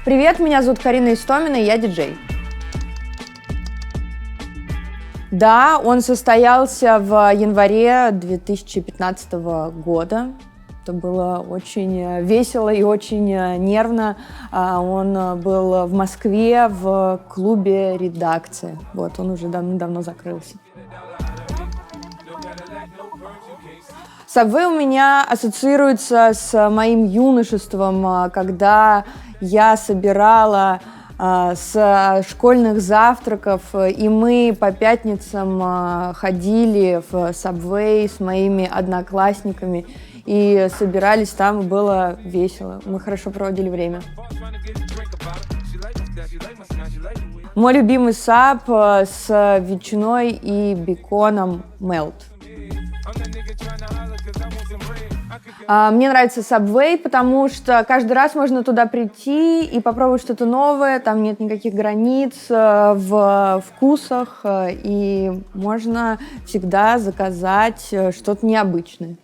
Привет, меня зовут Карина Истомина, и я диджей. Да, он состоялся в январе 2015 года. Это было очень весело и очень нервно. Он был в Москве в клубе «Редакция». Вот, он уже давно закрылся. Subway у меня ассоциируется с моим юношеством, когда я собирала с школьных завтраков, и мы по пятницам ходили в Subway с моими одноклассниками и собирались там, и было весело. Мы хорошо проводили время. Мой любимый саб с ветчиной и беконом melt. Мне нравится Subway, потому что каждый раз можно туда прийти и попробовать что-то новое, там нет никаких границ в вкусах, и можно всегда заказать что-то необычное.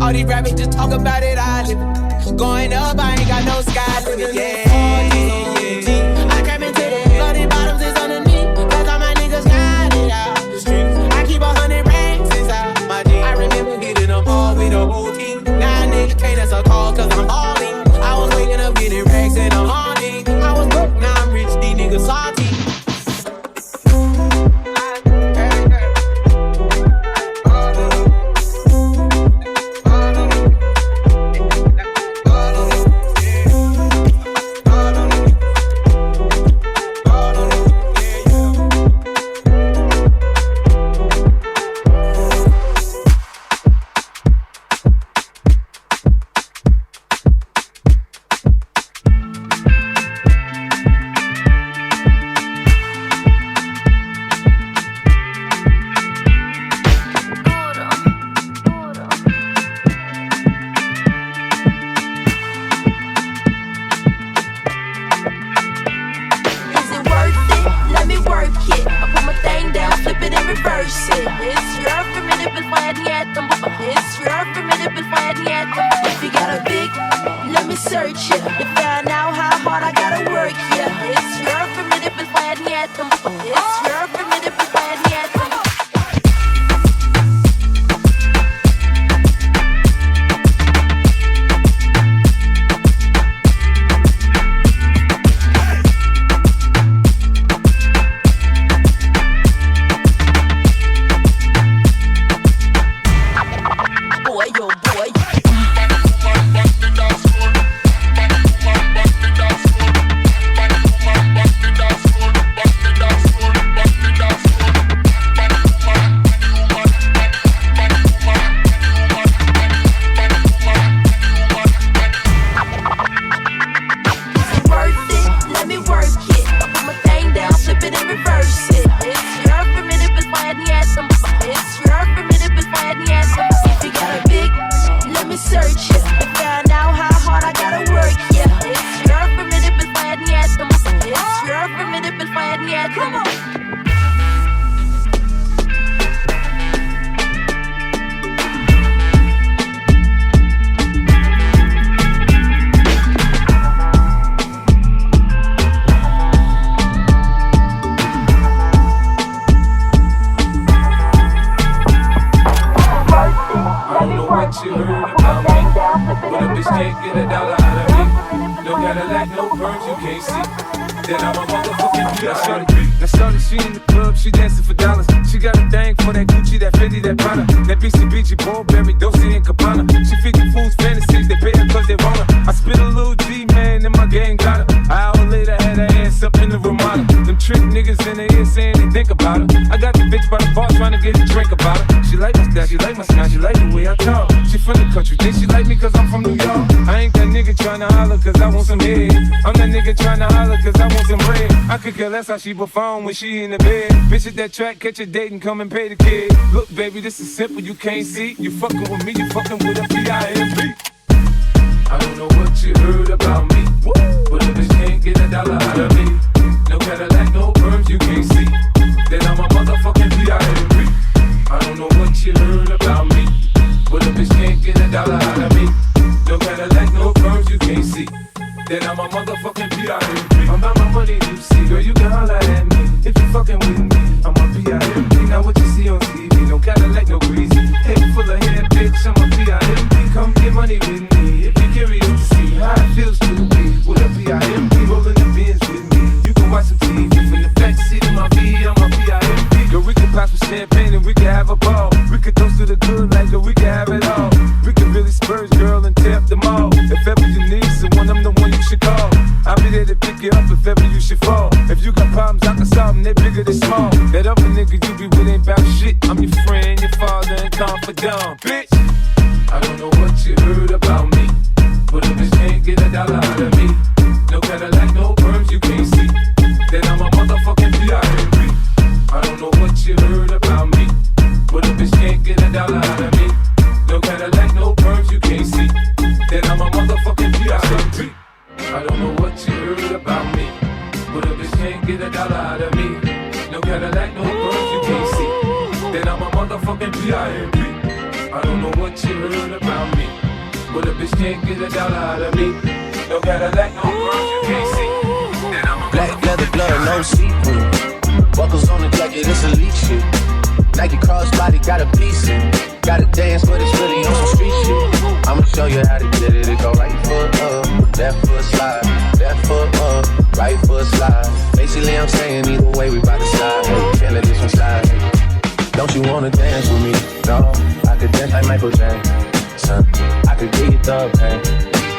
All these rappers just talk about it, I live it. Going up, I ain't got no sky limit, yeah. I crap into the bloody bottoms is underneath. Cause all my niggas got it out the streets. I keep 100 racks inside my jeans. I remember getting them all with the whole team. Now niggas can't answer call cause I'm balling. I was waking up getting racks and I'm haunting. I was broke, now I'm rich, these niggas salty. can't get a dollar out of me. No Cadillac, no perms, you can't see. Then I'm a motherfucking B.I.M.B. Now shorty, she in the club, she dancing for dollars. She got a thing for that Gucci, that Fendi, that Prada, that BCBG, Burberry, Dolce and Gabbana. She feed the fools fantasies, they pay her cause they want her. I spit a little G, man, and my gang got her. An hour later, had her ass up in the Ramada. Them trick niggas in the ear saying they think about her. I got the bitch by the bar trying to get a drink about her. She like my style, she like my smile, she like the way I talk. She from the country, think she like me cause I'm from New York. I ain't that nigga trying to holler cause I want some head. I'm that nigga trying to holler cause I want some bread. I could care less how she perform when she in the bed. Bitch at that track, catch a date and come and pay the kid. Look baby, this is simple, you can't see. You fucking with me, you fucking with a B.I.M.B. I don't know what you heard about me, but a bitch can't get a dollar out of me. No Cadillac, no perms, you can't see. Then I'm a motherfucking B.I.M.B. I don't know what you heard about me, but a bitch can't get a dollar out of me. No Cadillac, no perms, you can't see. Then I'm a motherfucking B.I.M.B. I'm about my money, you see, girl, you can holler at me. If you fucking with me, I'm a B.I.M.B. Now what you see on TV, no Cadillac, no greasy. Head full of hair, bitch, I'm a B.I.M.B. Come get money with me, if you're curious to see how it feels to be with a B.I.M.B. Rolling the bins with me, you can watch some TV from the backseat of my V, I'm a B.I.M.B. Girl, we can pop some champagne and we can have a ball. We could toast to the good like we can have it all. We can really spurge, girl, and tear up the mall. If ever you need someone, I'm the one you should call. I'll be there to pick you up if ever you should fall. If you got problems, I can solve them, they're bigger than small. That other nigga you be with ain't bout shit. I'm your friend, your father, and confidant, bitch. I don't know what you heard about me, but a bitch can't get a dollar out of me. No Cadillac, no perms, you can't see. Then I'm a motherfucking B.I.M.B. I don't know what you heard about me, but a bitch can't get a dollar out of me. No Cadillac, no perms, you can't see. Then I'm a motherfucking B.I.M.B. I don't know what you heard about me, but a bitch can't get a dollar out of me. No Cadillac, no perms, you can't see. Then I'm a motherfucking B.I.M.B. I don't know what you heard about me, but a bitch can't get a dollar out of me. No Cadillac, no perms, you can't see. Then I'm a black leather glove, no see-through. Buckles on the jacket, it's elite shit. Nike crossbody, got a piece in. Gotta dance, but it's really on some street shit. I'ma show you how to get it. It go right foot up, left foot slide, left foot up, right foot slide. Basically, I'm saying either way, we bout to slide. Hey, can't let this one slide. Hey. Don't you wanna dance with me? No, I could dance like Michael Jackson. I could get you the pain.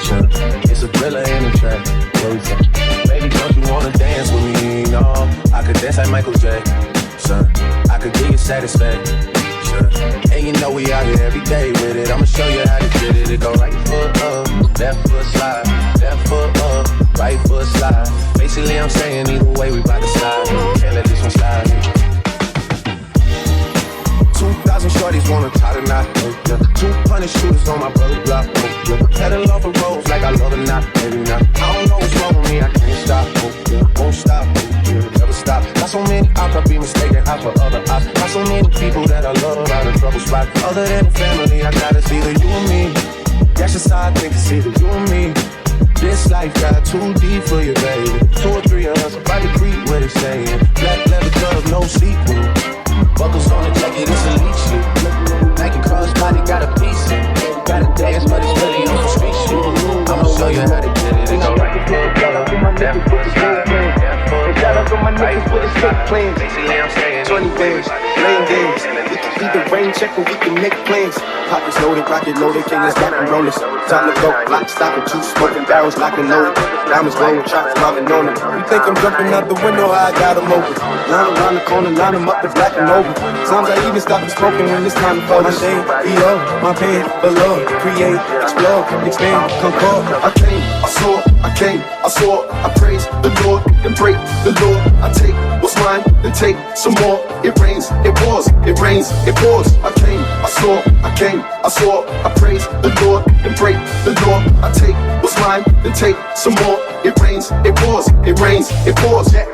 Sure. It's a thriller in the track. Baby, don't you wanna dance with me? No, I could dance like Michael Jackson. I could give you satisfaction. And you know we out here every day with it. I'ma show you how to get it. It go right foot up, left foot slide, left foot up, right foot slide. Basically, I'm saying either way, we bout to slide. Can't let this one slide. 2,000 shorties wanna tie the knot. 200 shooters on my brother block. Pedal off the roads like I love it, not maybe not. I don't know what's wrong with me, I can't stop. Won't stop, never stop. Got so many ops, I be mistaken out for other ops. Got so many people that I love out of trouble spot. Other than family, I gotta see the you and me. That's just how I think it's either you and me. This life got too deep for you, baby. 2 or 3 of us about to creep where they staying. Black leather glove, no sequel. Buckles on the jacket, it's elite shit. Nike crossbody, got a piece in. Gotta dance, but it's really on some street shit. I'ma show you how to get it. It go right foot, left foot slide, left foot, shout out to my niggas with the sick plans. Basically, I'm saying 20 bands, rain games. We can beat the rain check and we can make plans. Pockets loaded, rocket loaded, kings rock and rollers. Time to go, lock, stock, and two smoking barrels, lock and loaded. Diamonds glowing, chops mounting on it. You think I'm jumping out the window? I got them open. Line around the corner, line them up, the black and over. Sometimes I even stop smoking when it's time to fold my shade. EO, my pen, below, create, explore, expand, concord. I came, I saw, I came, I saw, I praise the Lord and break the law. I take what's mine, then take some more. It rains, it pours, it rains, it pours. I came, I saw, I came, I saw, I praise the Lord and break the law. I take what's mine, then take some more. It rains, it pours, it rains, it pours. Yeah.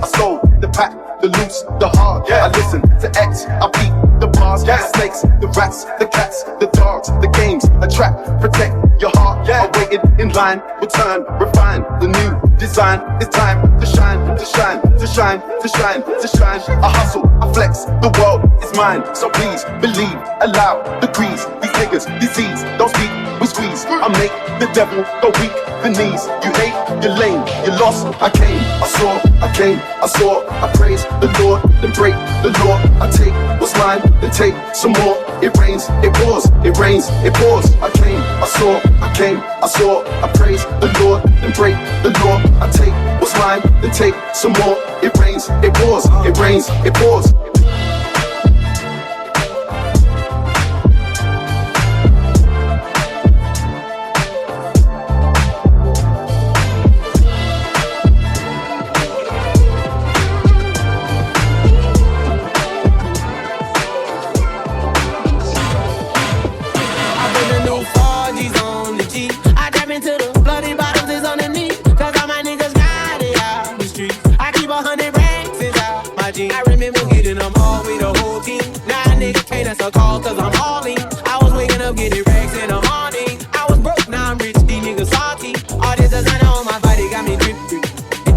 I stole the pack, the loose, the hard. Yeah. I listen to X, I beat the bars. Yeah. The snakes, the rats, the cats, the dogs, the games, a trap, protect your heart. Yeah. I waited in line, return, refine the new design. It's time to shine, to shine, to shine, to shine, to shine. I hustle, I flex, the world is mine. So please believe, allow degrees. These niggas, disease, don't speak, we squeeze. I make the devil go weak, the knees. You hate, you're lame, you lost. I came, I saw, I came, I saw. I praise the Lord, then break the law. I take what's mine, then take some more. It rains, it pours, it rains, it pours. I came, I saw, I came, I saw. I praise the Lord, then break the law. I take what's mine, then take some more. It rains, it pours, it rains, it pours. That's a call cause I'm hauling. I was waking up getting racks in the morning. I was broke, now I'm rich, these niggas salty. All this designer on my body got me drip drip.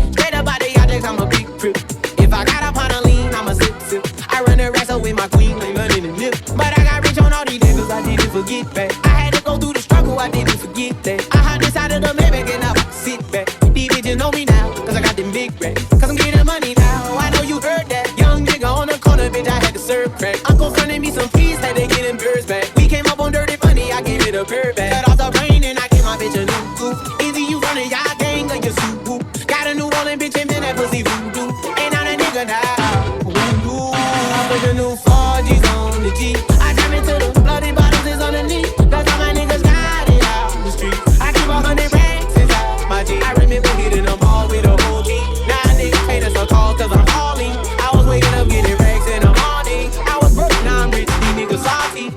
Straight up out the objects, I'm a big trip. If I got up on a lean, I'm a sip sip. I run the racks up with my queen, like running the nip. But I got rich on all these niggas, I didn't forget that. I had to go through the struggle, I didn't forget that. I hopped inside of the Maybach and I sit back. These bitches know me now, cause I got them big racks. Cause I'm getting money now, I know you heard that. Young nigga on the corner, bitch, I had to serve crack. Uncle fronted me some peas, had to get them birds back. We came up on dirty money, I gave it a bird back. Cut off the brain and I gave my bitch a new coupe. Easy, you running y'all gang like your soup whoop. Got a new rolling bitch and man, that pussy voodoo. Ain't on a nigga now. Voodoo. I put the new 4G's on the G. I jam into the bloody bottles is on the knee. That's how my niggas got it out the street. I keep 100 racks inside my G. I remember hitting them all with a whole G. Now niggas pay us a call cause I'm hauling. I was waking up getting racks in the morning. I was broke, now I'm rich, these niggas salty.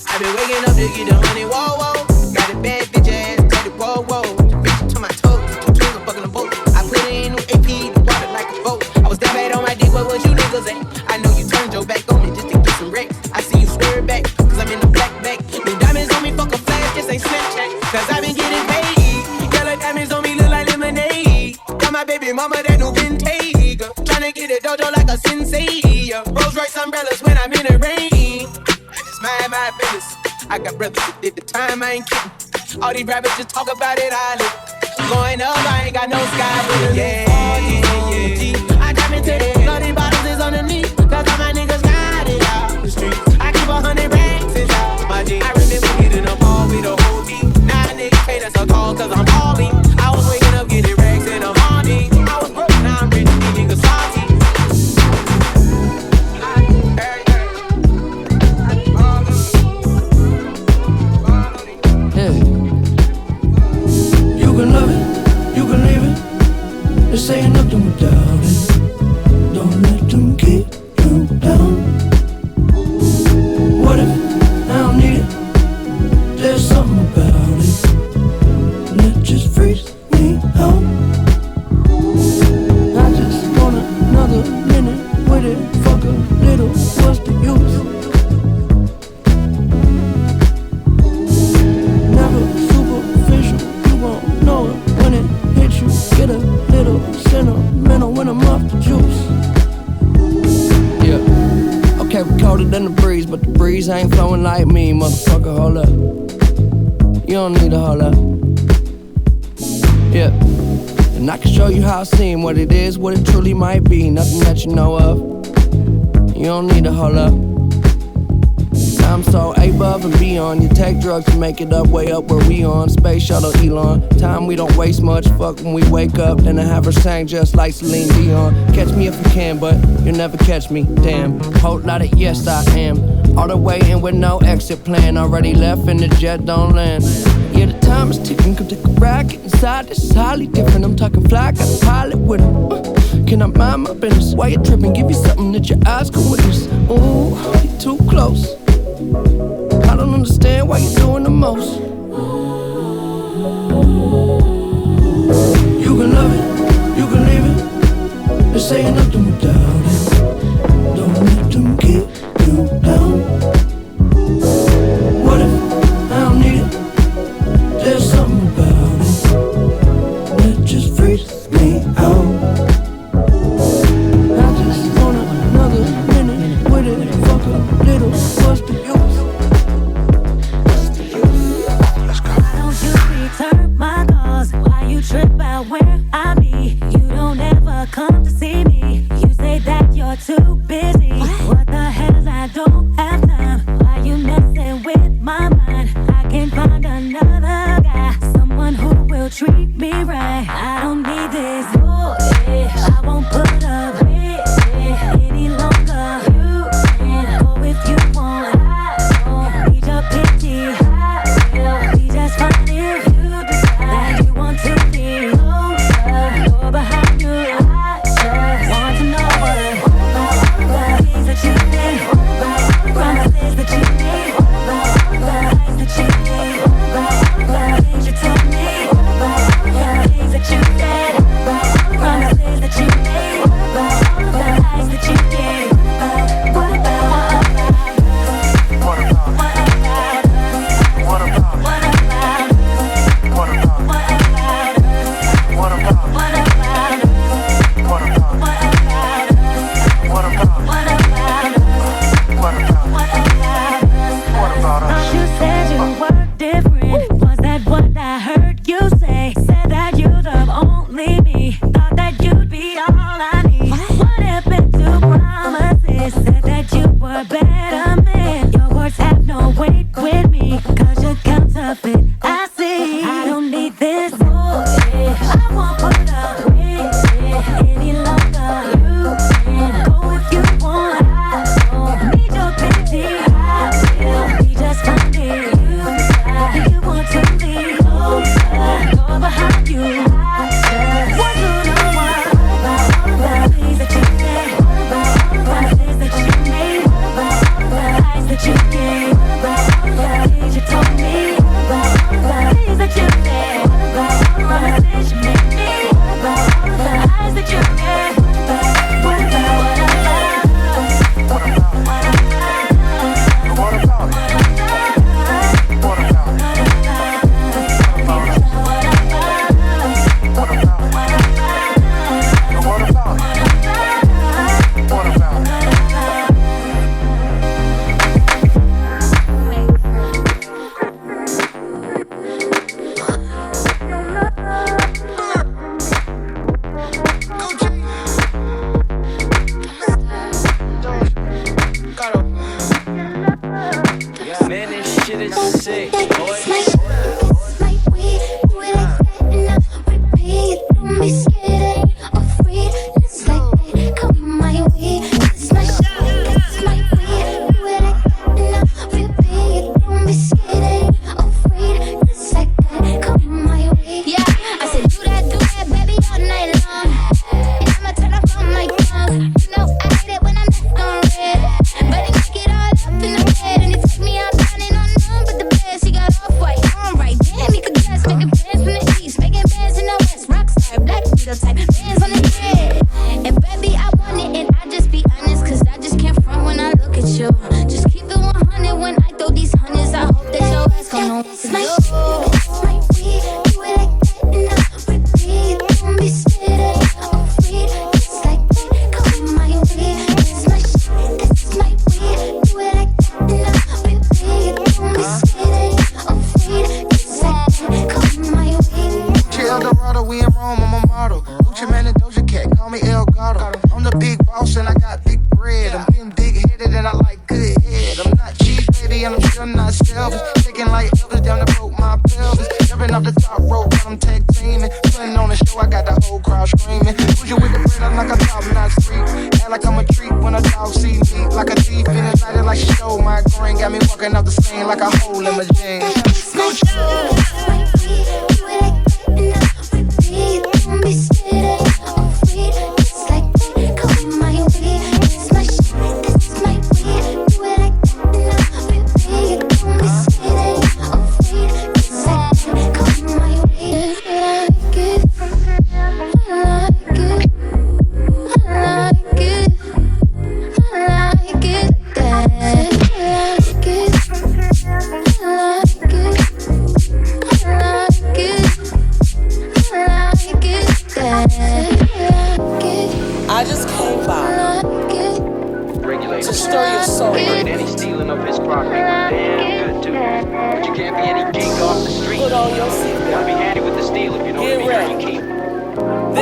I been waking up to get the money, whoa, whoa. Got a bad bitch ass, tatted, whoa, whoa. Bitch to my toes, two twins are fucking a boat. I put it in new AP, the water like a boat. I was that bad on my dick, what was you niggas at? I know you turned your back on me just to get some wrecks. I see you swerve back, cause I'm in the black bag. New diamonds on me, fuck a flash, this ain't Snapchat. Cause I been getting paid. Yellow diamonds on me look like lemonade. Got my baby mama that new vintage. Tryna get a dojo like a sensei. Rolls Royce umbrellas when I'm in the rain. I just mind my business. I got brothers that did the time, I ain't kidding. All these rappers just talk about it, I live. Going up, I ain't got no sky with yeah, yeah. I jump into the bloody bottles is on the knee. Cause all my niggas got it out the street. I keep 100 racks inside my G. I remember hitting them all with a whole G. Now niggas pay us a call cause I'm hauling. I was waking up getting racks in the morning. I was broke, now I'm rich, these niggas salty. You can love it, you can leave it. This ain't nothing without it. Don't let them keep you down. What if I don't need it? There's something about it that just freaks me out. I just want another minute with it. Fuck a little, what's the use? Never superficial, you won't know it when it hits you. Get a little sentimental when I'm off the juice. Yeah, okay, we colder than the breeze, but the breeze ain't flowing like me, motherfucker, hold up. You don't need to hold up. Yeah, and I can show you how I seem, what it is, what it truly might be, nothing that you know of. You don't need to hold up. I'm so above and beyond. You take drugs to make it up, way up where we on. Space shuttle Elon. Time we don't waste much. Fuck when we wake up, then I have her sang just like Celine Dion. Catch me if you can, but you'll never catch me. Damn. Whole lot of yes I am. All the way in with no exit plan. Already left and the jet don't land. Yeah, the time is ticking. Come take a ride, get inside. This is highly different. I'm talking fly, got a pilot with him. Can I mind my business? Why you tripping? Give you something that your eyes can witness. Ooh, you too close. I don't understand why you're doing the most. You can love it, you can leave it. This ain't nothing without it. Don't let them keep you down. What if I don't need it? There's something about it that just freaks me out. I just want another minute with it. Fuck a little, what's the use? where I be. You don't ever come to see me. You say that you're too busy. What the hell, I don't have time. Why you messing with my mind? I can find another guy, someone who will treat me right. I don't need this bullshit. I won't put up with it any longer. You can go if you want. I don't need your pity. I will be just fine if you decide that you want to be closer. Go behind you. I just want to know what things that you need, promises that you need, lies that you need, things you told me, things that you said, promises that you made, lies that you gave. What about us? What about us? What about us? What about us? What about us? What about us? What about us? What about us? What about us? What about us? What about us? What about us? You said you were different. Was that what I heard you say? Said that you'd have only me. Thought that you'd be all I need. What happened to promises? Said that you were better man. Your words have no weight with me, 'cause you're counterfeit. I see. I don't need this bullshit. I won't put up with it any longer. You can go if you want. I don't need your pity. I will be just fine if you decide you want to leave closer. Go behind you. I just want to know what about things that you said, promises that you made, lies that you gave, things you told me, things that you said, promises you made me, lies that you gave. What about us? What about us? What about us? What about Man, this shit is sick, boy. I like it.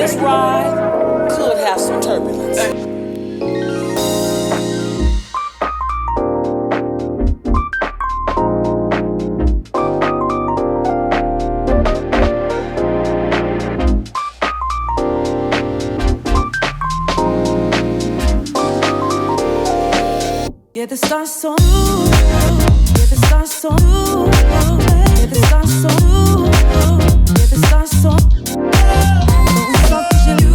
This ride could have some turbulence. Yeah, the stars so blue. Yeah, the stars so blue. Yeah, the stars so blue. Yeah, the stars so blue. Stop you.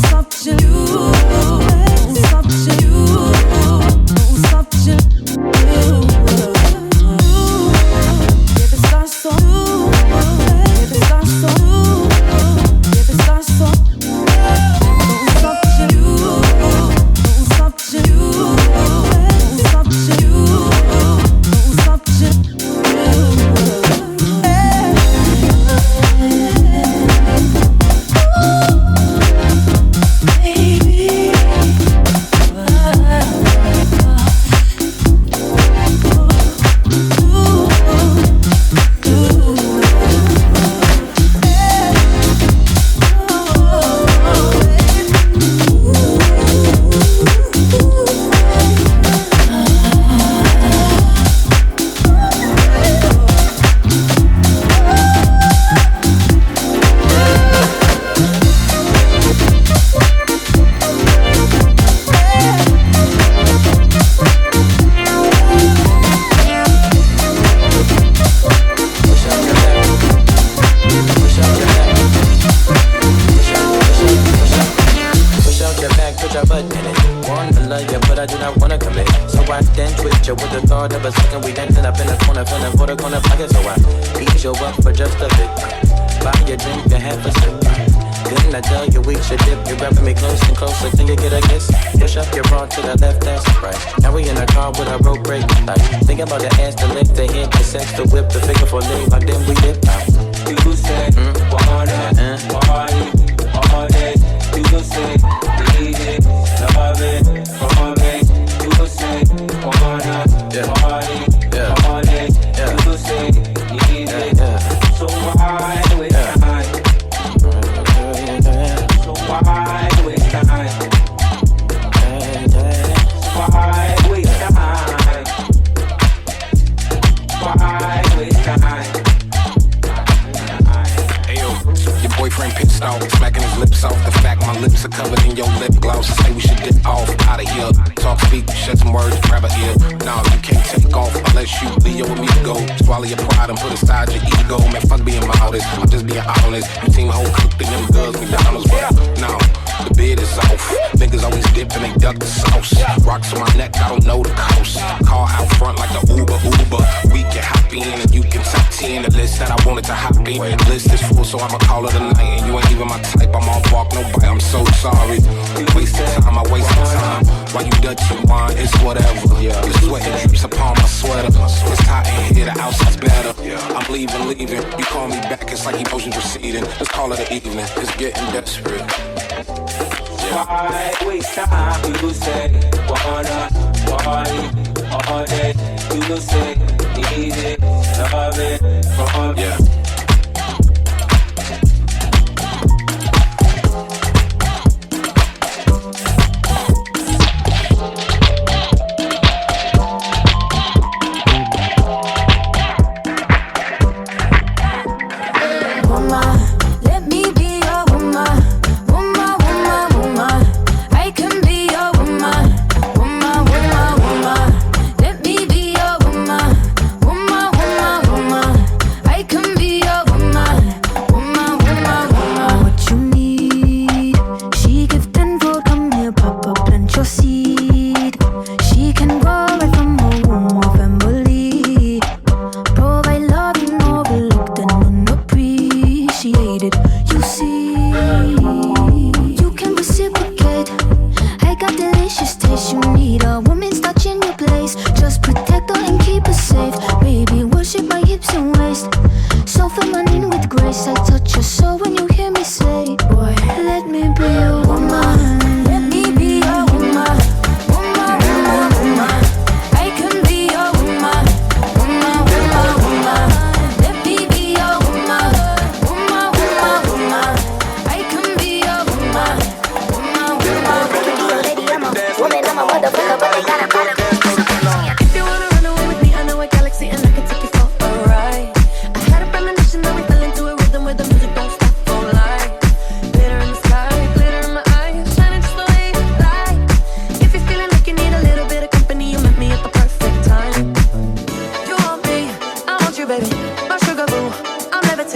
Stop you. Stop you. Stop you. Yeah, the stars so blue. Yeah, the stars so blue. Yeah, the stars so blue. Stop you. Stop you.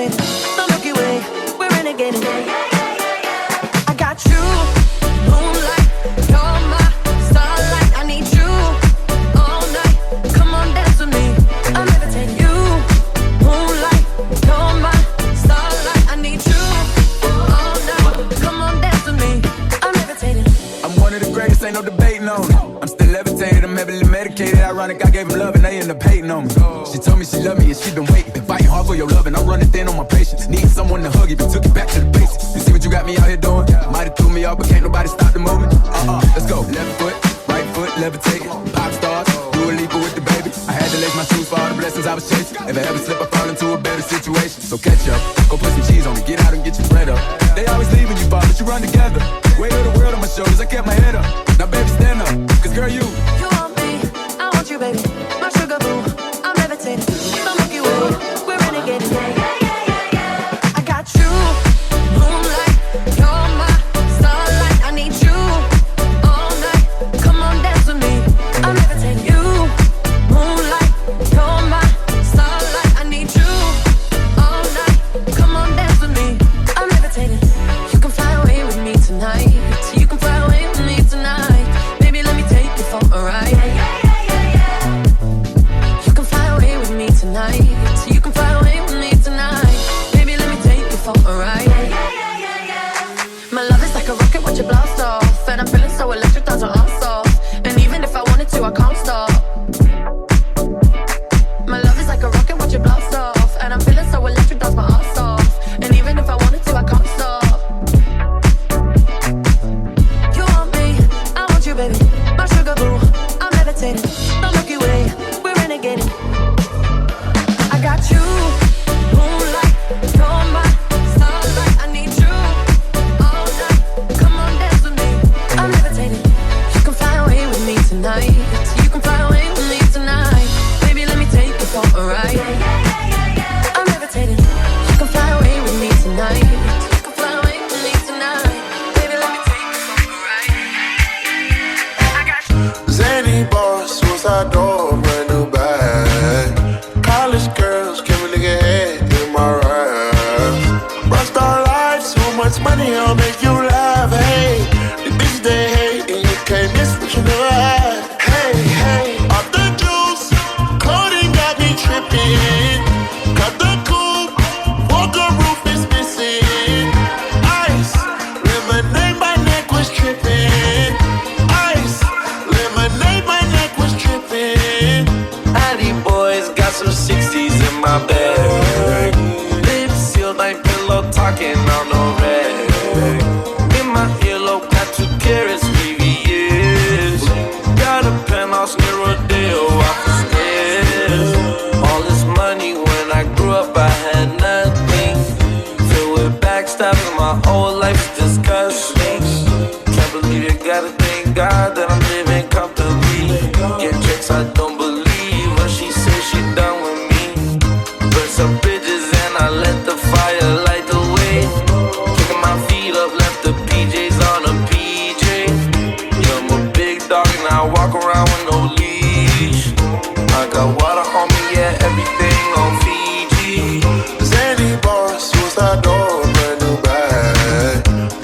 levitating. The Milky Way, we're renegading. I got you, moonlight, you're my starlight. I need you all night. Come on, dance with me. I'm levitating. You, moonlight, you're my starlight. I need you all night. Come on, dance with me. I'm levitating. I'm one of the greatest, ain't no debating on it. I'm still levitated, I'm heavily medicated. Ironic, I gave him love and they end up hating on me. She told me she loved me and she been waiting. Been fighting hard for your love and I'm running thin on my patience. Need someone to hug, even took it back to the basics. You see what you got me out here doing? Might have threw me off, but can't nobody stop the movement. Let's go. Left foot, right foot, levitating. Pop stars, do a leap with the baby. I had to lace my shoes for all the blessings I was chasing. If I ever slip, I fall into a better situation. So catch up, go put some cheese on me, get out and get your bread up. They always leaving you, but you run together. Weight of the world on my shoulders, I kept my head up. Now baby, stand up, cause girl, you want me, I want you, baby. My sugar boo, I'm levitating. The Milky Way, we're renegading. I got you, moonlight, you're my starlight. I need you all night. Come on, dance with me. I'm levitating. You, moonlight, you're my starlight. I need you all night. Come on, dance with me. I'm levitating. You can fly away with me tonight. You can fly away with me tonight. Baby, let me take you for a ride. You can fly away with me tonight. You can fly away with me tonight. Baby, let me take you for a ride. My love is like a rocket, watch it blast off. And I'm feeling so electric, thoughts are ass off. And even if I wanted to, I can't stop. My love is like a rocket, watch it blast off. And I'm feeling so electric, thoughts my ass off. And even if I wanted to, I can't stop. You want me, I want you, baby. My sugar boo, I'm levitating. The Milky Way, we're renegading. I got you, moonlight, you're my starlight. I need you all night. Come on, dance with me. I'm levitating. You can fly away with me tonight. You can fly away with me tonight. Baby, let me take you for a ride. I'm levitating. You can fly away with me tonight. You can fly away with me tonight. Baby, let me take you for a ride. I got you. Zany boss, suicide door, brand new bag. College girls, give a nigga head in my ride. Rockstar life, so much money, I'll make you laugh. Hey, the bitches they hate, and you can't miss what you never had. Hey, hey, off the juice, coding got me tripping. Cut the coupe, walker roof is missing. Ice, lemonade, my neck was tripping. Ice, lemonade, my neck was tripping. Addy boys got some 60s in my bag. Lips sealed, ain't pillow talking on no rag. In my earlobe, got 2 carats, VVS. Got a penthouse near Rodeo off the stairs. All this money when I grew up, I had nothing. Filled with backstabbing, my whole life's disgusting. Can't believe you gotta thank God that I'm living comfortably. Get checks, I don't believe what she says she done with me. Burn some bridges and I let the fire light the way. Kicking my feet up, left the PJs on a PJ. Yeah, I'm a big dog and I walk around with no leash. I got water on me, yeah, everything on Fiji. Zany boss, suicide door, brand new bag.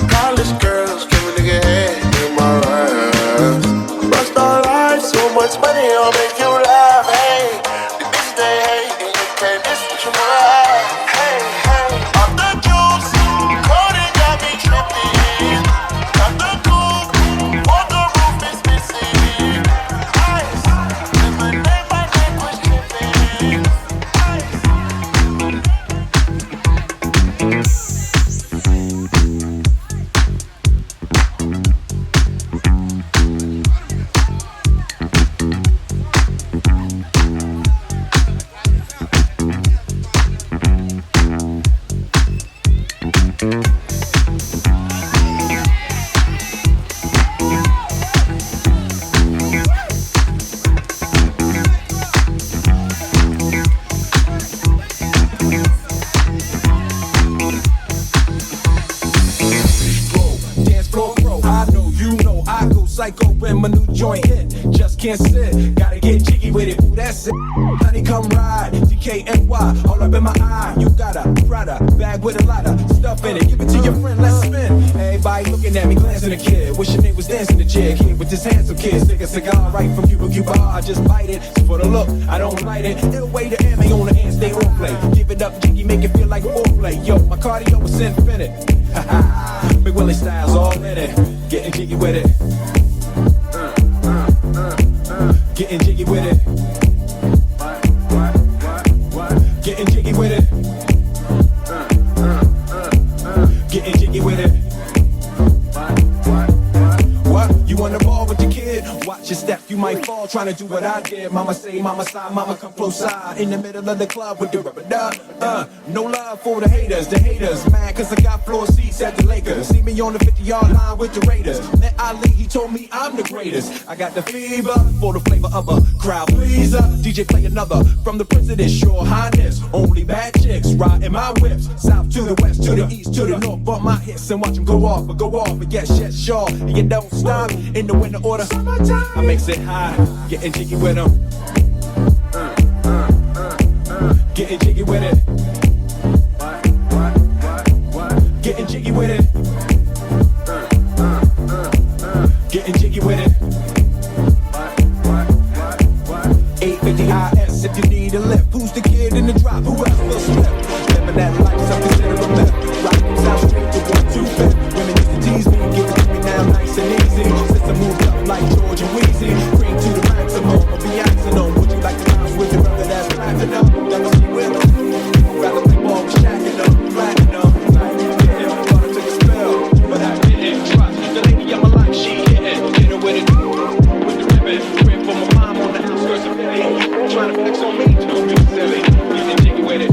College girls, give a nigga head in my ride. Rockstar life, so much money, I'll make you laugh. Hey, the bitches they hate, and you can't miss what you never had. Hey, hey, off the juice, coding got me tripping. Got the coupe, walker roof is missing. Ice, lemonade, my neck was tripping. mic open, my new joint hit. Just can't sit, gotta get jiggy with it. Ooh, that's it. Honey, come ride. DKNY, all up in my eye. You got a Prada bag with a lot of stuff in it. Give it to your friend, let's spin. Everybody looking at me, glancing a kid. Wishing they was dancing the jig. Here with this handsome kid. Stick a cigar right from Cuba Cuba. I just bite it. Just for the look, I don't light it. It'll weigh the ammo on the hand, stay on play. Give it up, jiggy, make it feel like foreplay. Yo, my cardio is infinite. Ha ha. Big Willie style's all in it. Getting jiggy with it. Getting jiggy with it. Getting jiggy with it. Getting jiggy with it. What? You on the ball with the kid? Watch your step, you might fall trying to do what I did. Mama say, mama side, mama come close side. In the middle of the club with the rubber duck. No love for the haters mad cause I got floor seats at the Lakers. See me on the 50-yard line with the Raiders. Met Ali, he told me I'm the greatest. I got the fever for the flavor of a crowd pleaser. DJ play another from the President's Your Highness. Only bad chicks riding my whips. South to the west, to the east, to the north. Bump my hits and watch them go off and get shit sure. And you don't stop in the winter order. I makes it high, getting jiggy with them. Getting jiggy with it. Getting jiggy with it. Getting jiggy with it. 850 IS if you need a lift. Who's the kid in the drop? Who else will slip? Living that life, some consider a myth. Rockin' South Street to 125th. Women used to tease me, give it to me now nice and easy. Since I moved up like George and Wheezy, cream to the maximum, I'll be axing on. Would you like to bounce with your brother that's platinum? Never see with him. Rather play ball with shacking up, platinum. Like, yeah, I thought I took a spell, but I didn't. Trust the lady of my life, she hitting. Get her with it, with the ribbon. Crib for my mom on the outskirts of Philly. Trying to flex on me, don't be silly. Getting jiggy with it.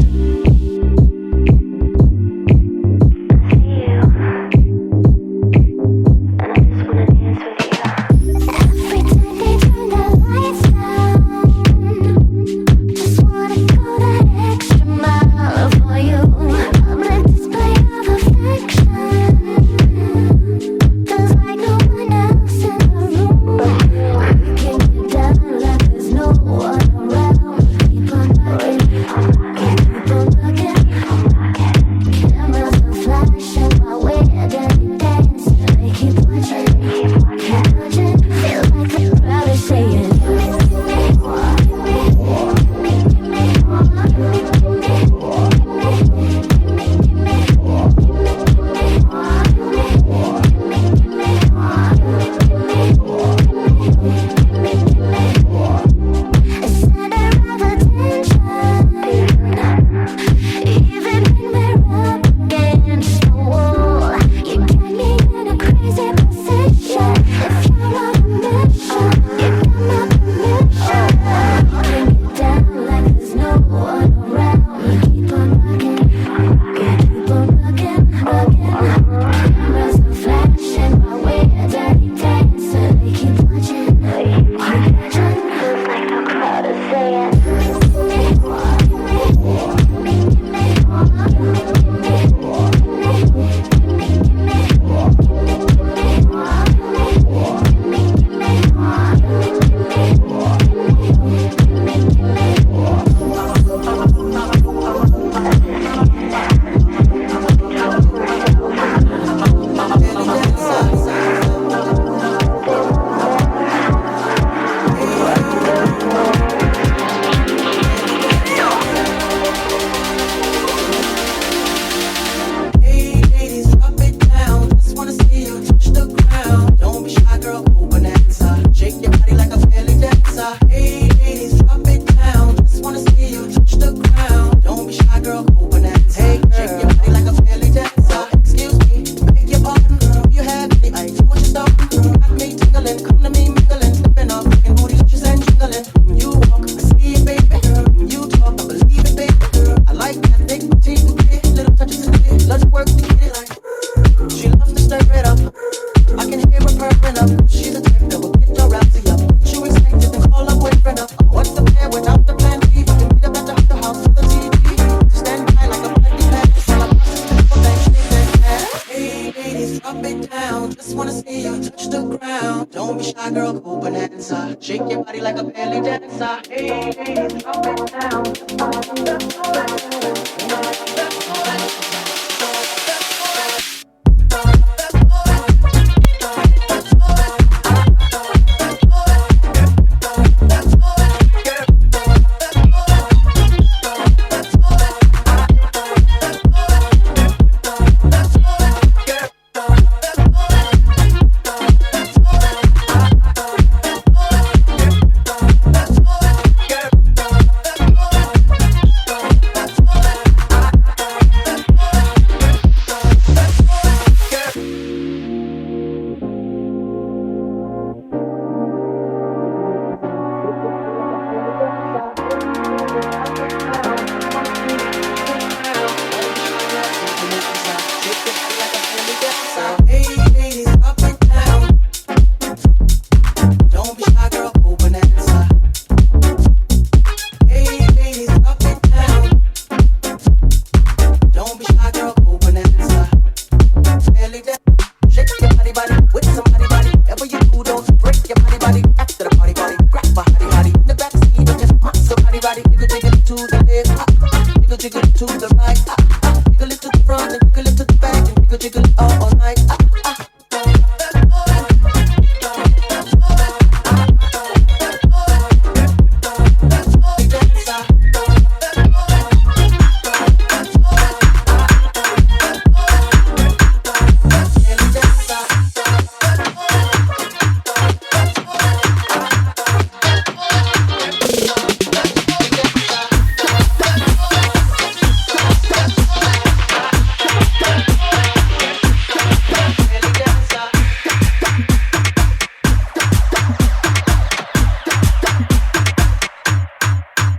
Don't be shy, girl, go bonanza. Shake your body like a belly dancer. Hey, ladies, drop it down.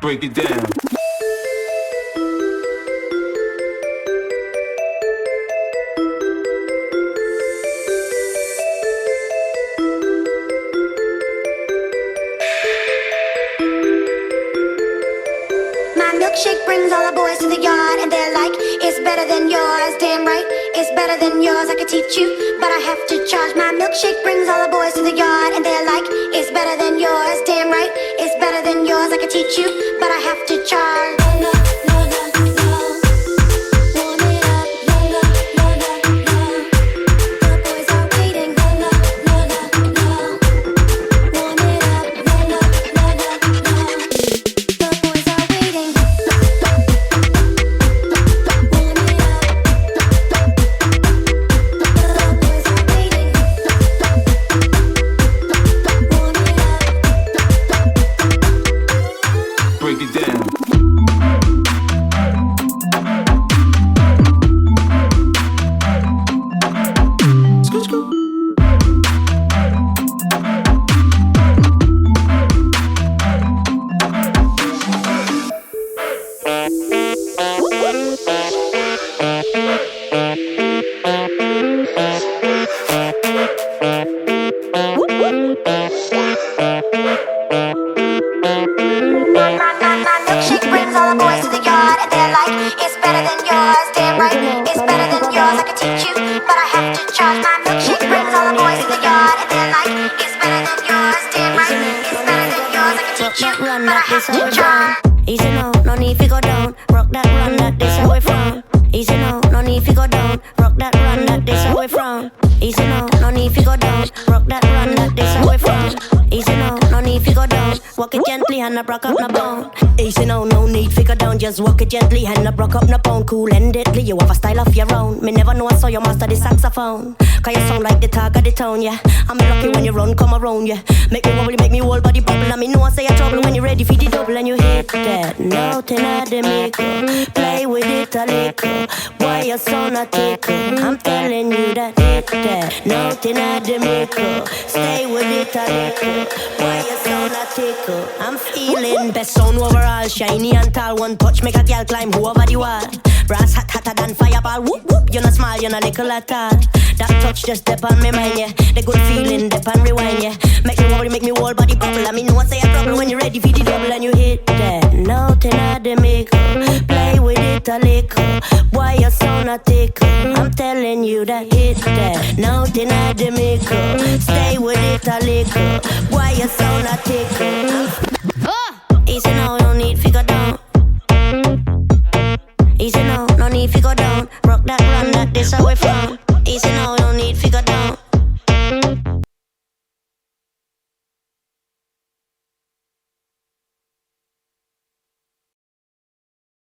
Break it down. Milkshake brings all the boys to the yard and they're like, it's better than yours, damn right, it's better than yours, I could teach you, but I have to charge. My milkshake brings all the boys to the yard and they're like, it's better than yours, damn right, it's better than yours, I could teach you, but I have to charge. Easy now, no need to go down. Rock that run, that this away from. Easy now, no need to go down. Rock that run, that this away from. Easy now, no need to go down. Rock that run, that this away from. Easy now, no need to go down. Walk it gently and I broke up no bone. Easy now, no need to go down. Just walk it gently and I broke up no bone. Cool and deadly, you have a style of your own. Me never know I saw you master the saxophone. Cause you sound like the talk of the town, yeah. I'm lucky when you run, come around, yeah. Make me wobble, make me whole body bubble. And me know I say you're trouble when you're ready for the double. And you hit that note in the middle. Play with it a little. Why you so not tickle? I'm telling you that hit that note in the middle. Stay with it a little. Why you so not tickle? I'm feeling best sound overall. Shiny and tall. One touch make a girl climb over the wall. Brass hot hotter than fireball. Whoop whoop. You're not small, you're not little at all. That touch just dip on me mind, yeah. The good feeling dip on rewind, yeah. Make me wobble, make me whole body bubble. I mean, no one say a trouble when you're ready for the double. And you hit that note in the middle. Play with it a little. Why you so not tickle? I'm telling you you that hit that. Nothing at the maker. Stay with it a little. Why you sound a tickle?